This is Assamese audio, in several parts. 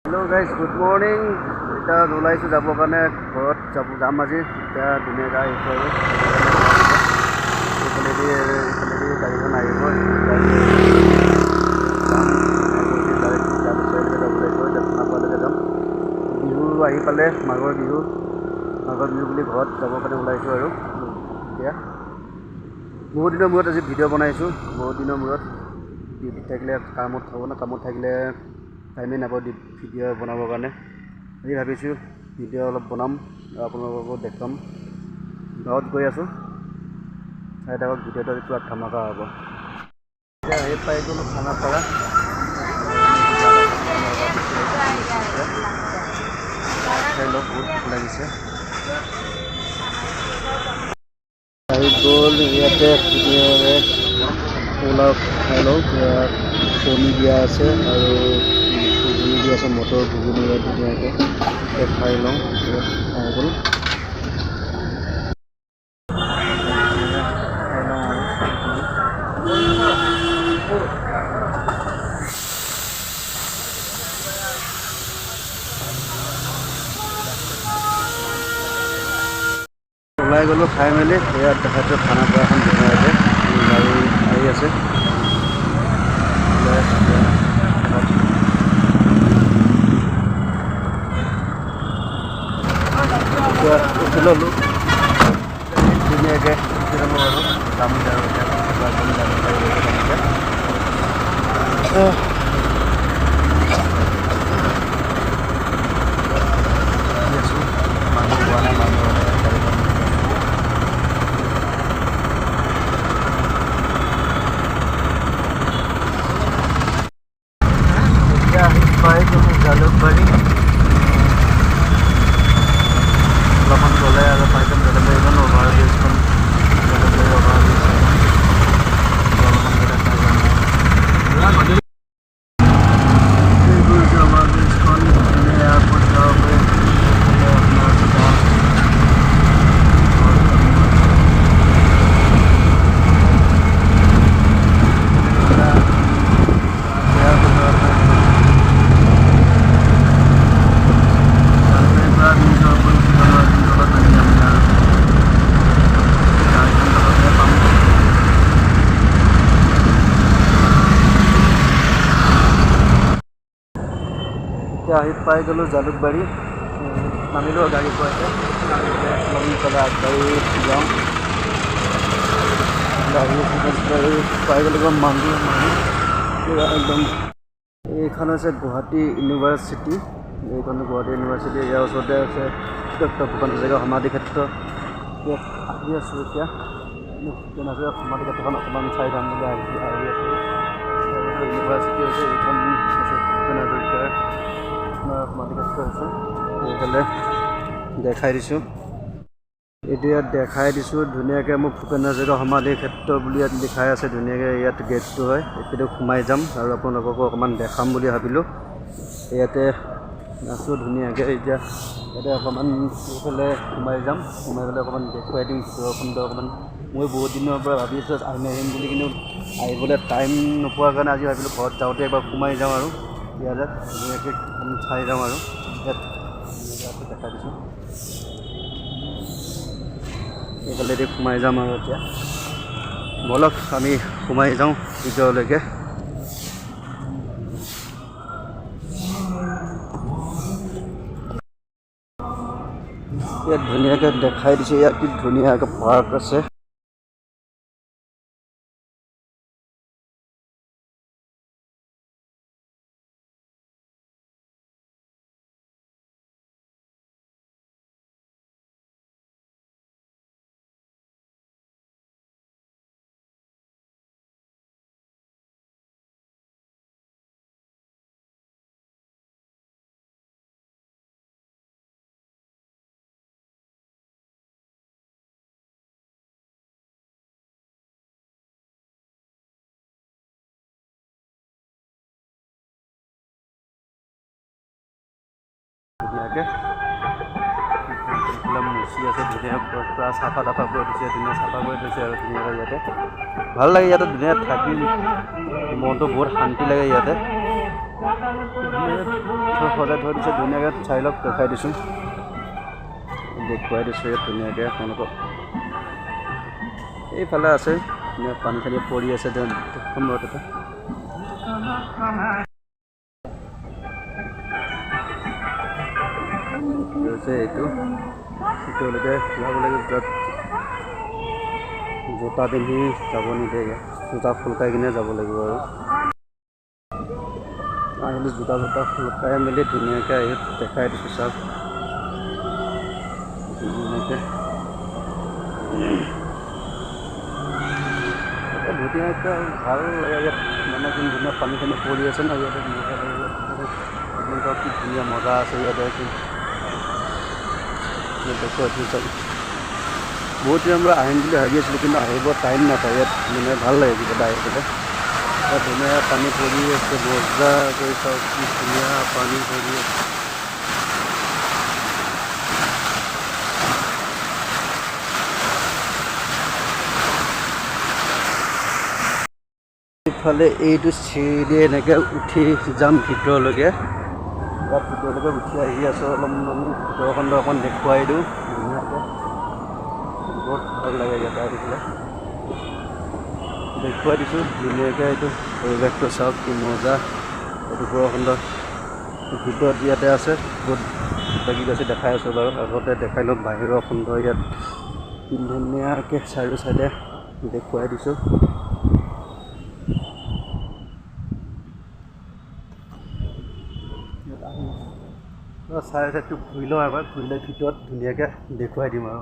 Hello guys, good morning. Kita ওলাইছো যাবৰ কাৰণে ঘৰত যাম আজি এতিয়া ধুনীয়াকৈ আহিছোঁ আৰু এইফালেদি গাড়ীখন আহিব যাম বিহু আহি পালে মাঘৰ বিহু বুলি ঘৰত যাবৰ কাৰণে ওলাইছোঁ আৰু এতিয়া বহুত দিনৰ মূৰত আজি ভিডিঅ' বনাইছোঁ বহুত দিনৰ মূৰত ডিউটিত থাকিলে কামত থাকিলে টাইমে নাপাওঁ ভিডিঅ' বনাবৰ কাৰণে আজি ভাবিছোঁ ভিডিঅ' অলপ বনাম আৰু আপোনালোককো দেখাম গাঁৱত গৈ আছোঁ চাই থাকক ভিডিঅ'টো পুৰা ধামাকা হ'ব এতিয়া আহি পাই গ'লোঁ খানাপাৰা খাই লওক বহুত ভোক লাগিছে আহি গ'ল ইয়াতে ধুনীয়াকৈ পোলাও খাই লওক কণী দিয়া আছে আৰু ঘুগুনি দিয়া আছে মটৰ ঘুগুনি ধুনীয়াকৈ খাই লওঁ খাই গ'ল ওলাই গ'লোঁ খাই মেলি ইয়াত দেখাইছোঁ খানাপাৰাখন ধুনীয়াকৈ গাড়ী আহি আছে উঠি ল'লোঁ ধুনীয়াকৈ উঠি ল'লোঁ আৰু যাম আৰু মানুহ পোৱা নাই মানুহ পাই গ'লোঁ জালুকবাৰী অলপমান গ'লে আৰু পাই যাম জালুকবাৰীখন অভাৰব্ৰিজখন জালুকবাৰী অভাৰব্ৰিজ অলপমান গ'লে পাই যাম অভাৰব্ৰিজখন এয়াৰপৰ্ট যাবলৈ আহি পাই গ'লোঁ জালুকবাৰী নামিলোঁ গাড়ী পোৱাকৈ পেলাই আগবাঢ়ি যাওঁ পাই গ'লোঁ মন্দিৰ একদম এইখন হৈছে গুৱাহাটী ইউনিভাৰ্চিটি এইখন গুৱাহাটী ইউনিভাৰ্চিটি ইয়াৰ ওচৰতে আছে ডক্টৰ ভূপেন হাজৰিকা সমাধি ক্ষেত্ৰ ইয়াত আহি আছোঁ এতিয়া ভূপেন হাজৰিকা সমাধি ক্ষেত্ৰখন অকণমান চাই যাম বুলি আহি আছোঁ ইউনিভাৰ্চিটি হৈছে এইখন হৈছে ভূপেন হাজৰিকাৰ সমাধি ক্ষেত্ৰ আছে এইফালে দেখাই দিছোঁ এইটো ইয়াত দেখাই দিছোঁ ধুনীয়াকৈ মোক ভূপেন হাজৰিকা সমাধি ক্ষেত্ৰ বুলি ইয়াত লিখাই আছে ধুনীয়াকৈ ইয়াত গেটটো হয় এইটো সোমাই যাম আৰু আপোনালোককো অকণমান দেখাম বুলি ভাবিলোঁ ইয়াতে আছোঁ ধুনীয়াকৈ এতিয়া ইয়াতে অকণমান এইফালে সোমাই যাম সোমাই গ'লে অকণমান দেখুৱাই দিম ভিতৰখন অকণমান মই বহুত দিনৰ পৰা ভাবি আছোঁ আহিম বুলি কিন্তু আহিবলৈ টাইম নোপোৱাৰ কাৰণে আজি ভাবিলোঁ ঘৰত যাওঁতে এবাৰ সোমাই যাওঁ আৰু ইয়াতে ধুনীয়াকৈ চাই যাওঁ আৰু ইয়াত দেখাই দিছোঁ এইফালেদি সোমাই যাম আৰু এতিয়া ব'লক আমি সোমাই যাওঁ ভিতৰলৈকে ইয়াত ধুনীয়াকৈ দেখাই দিছে ইয়াত কি ধুনীয়াকৈ পাৰ্ক আছে ধুনীয়াকৈ মুচি আছে ধুনীয়া পুৰা চাফা তাফা কৰি দিছে ধুনীয়া চাফা কৰি থৈছে আৰু ধুনীয়াকৈ ইয়াতে ভাল লাগে ইয়াতে ধুনীয়া থাকি মনটো বহুত শান্তি লাগে ইয়াতে সজাই থৈ দিছে ধুনীয়াকৈ চাই লওক দেখাই দিছোঁ দেখুৱাই দিছোঁ ইয়াত ধুনীয়াকৈ আপোনালোকক এইফালে আছে পানী চানী পৰি আছে সময়ত এটা এইটো তেওঁলোকে যাব লাগিব তাত জোতা পিন্ধি যাব নিদিয়ে জোতা ফুলকাই কিনে যাব লাগিব আৰু জোতা ফুলকাই মেলি ধুনীয়াকৈ আহি দেখাই দিছোঁ চাওক ধুনীয়াকৈ ভাল লাগে ইয়াত মানে কি ধুনীয়া পানী চানী পৰি আছে ন ইয়াতে আপোনালোকৰ কি ধুনীয়া মজা আছে ইয়াতে বহুত দিন আমরা আহিম বুলি ভাবি আছিলোঁ কিন্তু আহিব টাইম নাপায় ইয়াত মানে ভাল লাগে কিবা আহি পেলাই ইয়াত ধুনীয়া পানী পৰি আছে মজা কৰি চাওক কি ধুনীয়া পানী পৰি আছে ইফালে এইটো চিৰি এনেকৈ উঠি যাম ভিতৰলৈকে ইয়াত ভিতৰলৈকে উঠি আহি আছোঁ অলপমান ভিতৰখন অকণ দেখুৱাই দিওঁ ধুনীয়াকৈ বহুত ভাল লাগে ইয়াত আহি পেলাই দেখুৱাই দিছোঁ ধুনীয়াকৈ এইটো পৰিৱেশটো চাওক কি মজা এইটো ভৈৰৱকুণ্ড ভিতৰত ইয়াতে আছে বহুত লাগি গৈছে দেখাই আছোঁ বাৰু আগতে দেখাই লওক বাহিৰৰ খণ্ড ইয়াত ধুনীয়াকৈ চাৰিও চাইডে দেখুৱাই দিছোঁ চাই চাইডটো ঘূৰি লওঁ এবাৰ ঘূৰিলে ভিতৰত ধুনীয়াকৈ দেখুৱাই দিম আৰু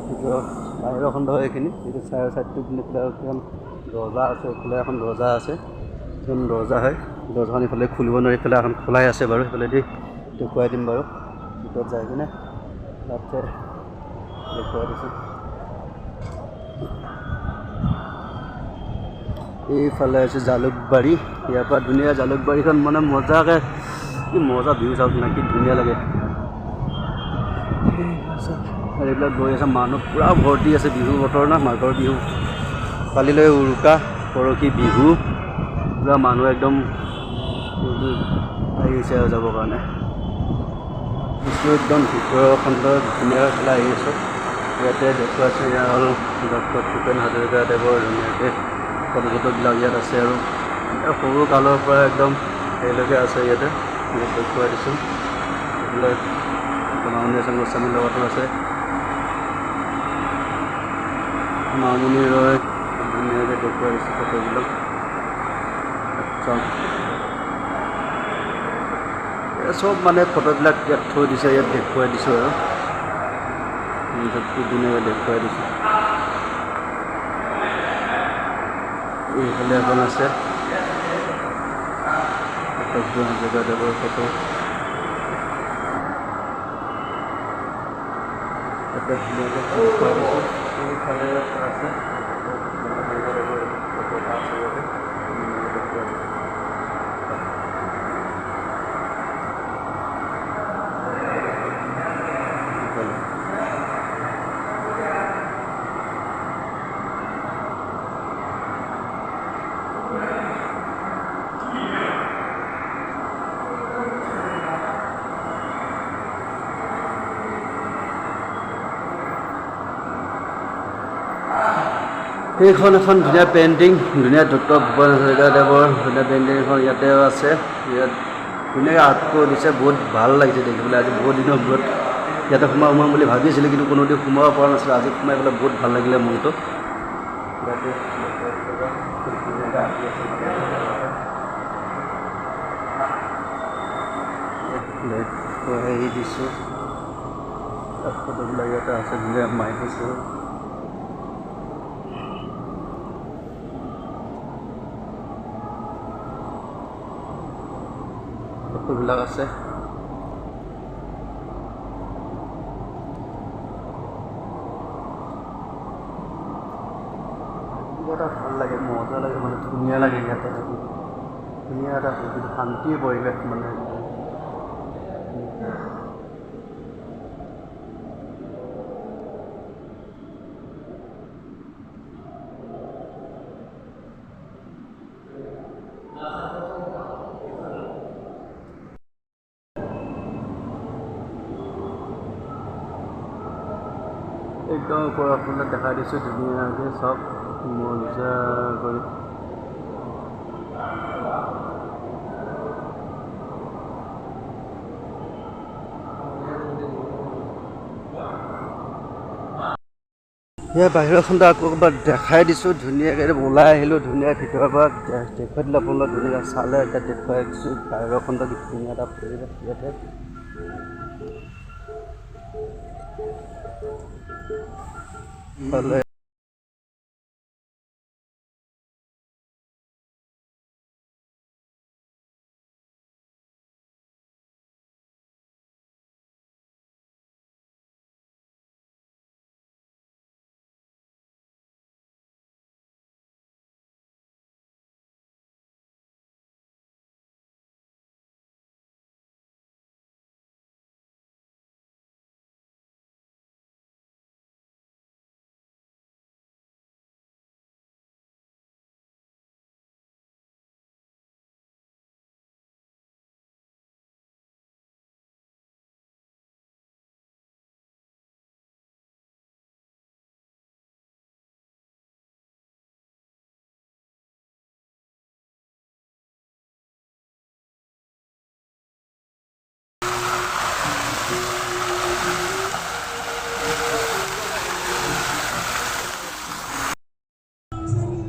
ভিতৰত বাহিৰৰ খণ্ড এইখিনি এইটো চাই চাইডটো এখন দৰ্জা আছে এইফালে এখন দৰ্জা আছে এখন দৰ্জা হয় দৰ্জাখন ইফালে খুলিব নোৱাৰি ইফালে এখন খোলাই আছে বাৰু সেইফালেদি দেখুৱাই দিম বাৰু ভিতৰত যাই কিনে তাতে দেখুৱাই দিছোঁ এইফালে আছে জালুকবাৰী ইয়াৰ পৰা ধুনীয়া জালুকবাৰীখন মানে মজাকৈ কি মজা ভিউ চাওক না কি ধুনীয়া লাগে আৰু এইবিলাক গৈ আছে মানুহ পূৰা ভৰ্তি আছে বিহু বতৰ না মাঘৰ বিহু কালিলৈ উৰুকা পৰহি বিহু পূৰা মানুহ একদম আহিছে আৰু যাবৰ কাৰণে একদম ভিতৰৰ খণ্ডত ধুনীয়াকৈ পেলাই আহি আছোঁ ইয়াতে দেখুৱাইছোঁ ইয়াৰ হ'ল ডক্টৰ ভূপেন হাজৰিকাদেৱৰ ধুনীয়াকৈ ফটোবিলাক ইয়াত আছে আৰু সৰু কালৰ পৰা একদম সেইলৈকে আছে ইয়াতে দেখুৱাই দিছোঁ এইবিলাক মামণি ৰয় গোস্বামীৰ লগতো আছে মামণি ৰয় ধুনীয়াকৈ দেখুৱাই দিছোঁ ফটোবিলাক চব মানে ফটোবিলাক ইয়াত থৈ দিছে ইয়াত দেখুৱাই দিছোঁ আৰু ধুনীয়াকৈ দেখুৱাই দিছোঁ এইফালে এখন আছে জেগাদেৱৰ ফটো তাতে ধুনীয়াকৈ দেখুৱাই দিছোঁ এইফালে আছে এইখন এখন ধুনীয়া পেইণ্টিং ধুনীয়া ডক্টৰ ভূপেন হাজৰিকাদেৱৰ ধুনীয়া পেইণ্টিং এখন ইয়াতেও আছে ইয়াত ধুনীয়াকৈ আৰ্ট কৰি দিছে বহুত ভাল লাগিছে দেখিবলৈ আজি বহুত দিনৰ মূৰত ইয়াতে সোমাম বুলি ভাবিছিলোঁ কিন্তু কোনোদিন সোমাব পৰা নাছিলোঁ আজি সোমাই পেলাই বহুত ভাল লাগিলে মনটো হেৰি দিছোঁ ফটোবিলাক ইয়াতে আছে ধুনীয়া মাৰি দিছোঁ ফটোবিলাক আছে এটা ভাল লাগে মজা লাগে মানে ধুনীয়া লাগে ইয়াতে ধুনীয়া এটা শান্তিৰ পৰিৱেশ মানে একদম ওপৰ আপোনাক দেখাই দিছোঁ ধুনীয়াকৈ চব মজা কৰি সেয়া বাহিৰৰখনটো আকৌ এবাৰ দেখাই দিছোঁ ধুনীয়াকৈ ওলাই আহিলোঁ ধুনীয়া ভিতৰৰ পৰা দেখুৱাই দিলোঁ আপোনালোক ধুনীয়াকৈ চালে এতিয়া দেখুৱাই দিছোঁ বাহিৰৰখনটো ধুনীয়া এটা পৰিৱেশ ইয়াতে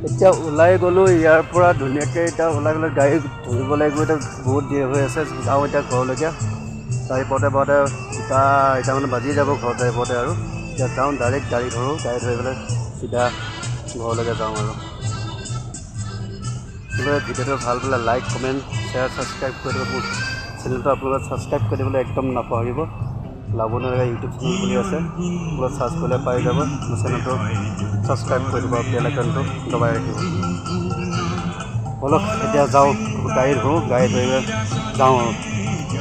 এতিয়া ওলাই গ'লোঁ ইয়াৰ পৰা ধুনীয়াকৈ এতিয়া ওলাই গ'লে গাড়ী ধৰিব লাগিব এতিয়া বহুত দেৰি হৈ আছে যাওঁ এতিয়া ঘৰলৈকে গাড়ী পাওঁতে এটামান বাজি যাব ঘৰত যাই পাওঁতে আৰু এতিয়া যাওঁ ডাইৰেক্ট গাড়ী ধৰোঁ গাড়ী ধৰি পেলাই চিধা ঘৰলৈকে যাওঁ আৰু ভিডিঅ'টো ভাল পালে লাইক কমেণ্ট শ্বেয়াৰ ছাবস্ক্ৰাইব কৰি দিব চেনেলটো আপোনালোকে ছাবস্ক্ৰাইব কৰি দিবলৈ একদম নাপাহৰিব লাভনগা ইউটিউব চেনেল বুলি আছে আপোনালোকে চাৰ্চ কৰিলে পাই যাব মোৰ চেনেলটো ছাবস্ক্ৰাইব কৰি দিব বেল আইকনটো দবাই ৰাখিব ব'লক এতিয়া যাওঁ গাড়ী ধৰোঁ গাড়ী ধৰি যাওঁ আৰু